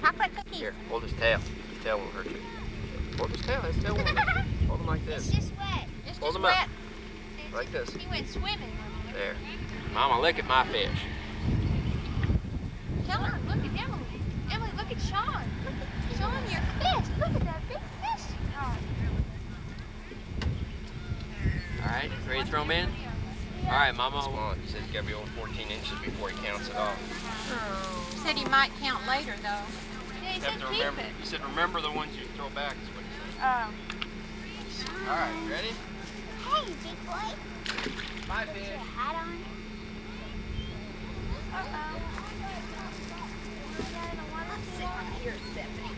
Chocolate cookie. Here, hold his tail. His tail won't hurt you. Hold his tail. His tail won't hurt you. Hold him like this. It's just wet. It's Hold just him wet. up. Like this. He went swimming. There. Mama, look at my fish. Sean, look at Emily. Emily, look at Sean. Sean, your fish. Look at that big fish. Oh. All right, ready to throw him in? All right, Mama. Small. He says he's got to be over 14 inches before he counts it off. He said he might count later, though. Yeah, he You said have to keep remember. it. He said remember the ones you throw back is what he said. Oh. All right, ready? Hey, big boy. Bye, Put fish. your hat on. Uh-oh. Sit right here, Stephanie.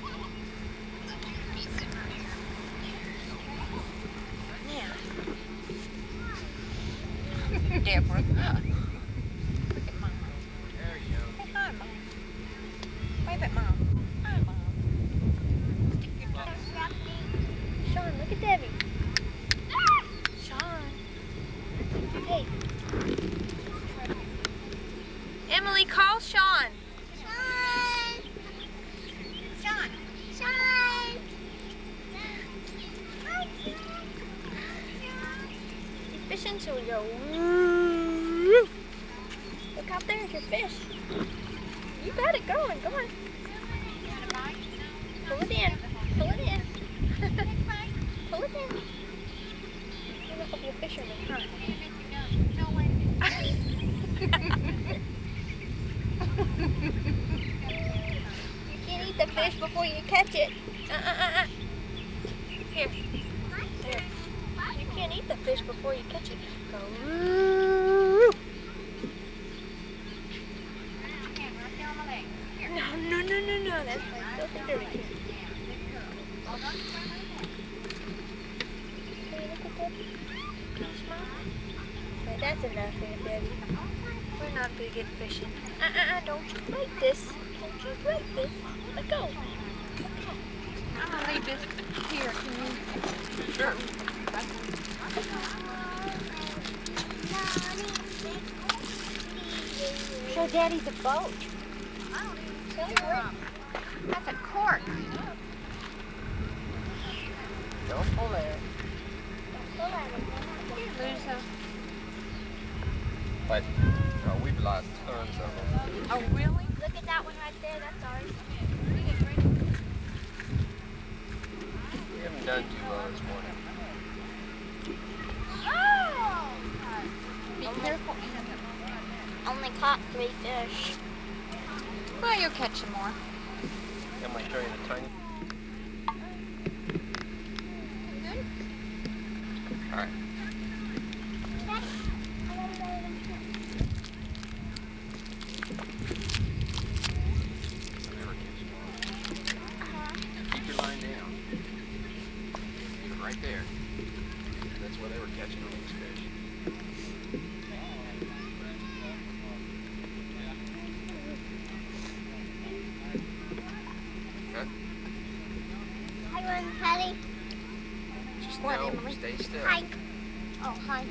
Now. Deborah. Look at Mom. There you go. Say hi, Mom. Wave at Mom. Hi, Mom. Sean, look at Debbie. Sean. Hey. Emily, call Sean. Sean. Sean. Sean. He's fishing, so we go. Woo. Look out there's your fish. You got it going. Go on. Pull it in. Pull it in. Pull it in. You look up your fisherman, huh? You can't eat the fish before you catch it. Here. There. You can't eat the fish before you catch it. Go. Woo. No. That's my filthy dirty kid. Can you look at Debbie? Can you smile? Right, that's enough here, Debbie. We're not big at fishing. Don't you break this. Don't you break this. Let go. I'm going to leave this here. Can you? Sure. Show Daddy the boat. Show her. That's a cork. Don't pull there. Loser. But we've lost tons of them. Oh, really? Look at that one right there. That's ours. We haven't done too well this morning. Oh! Be careful. Only caught 3 fish. Well, you'll catch some more. I might show you the tiny. Good? All right. Keep your line down. Keep it right there. That's where they were catching all these fish. Okay. Hi, Patty. Just What, no, Emily? stay still. Hi. Oh, hi.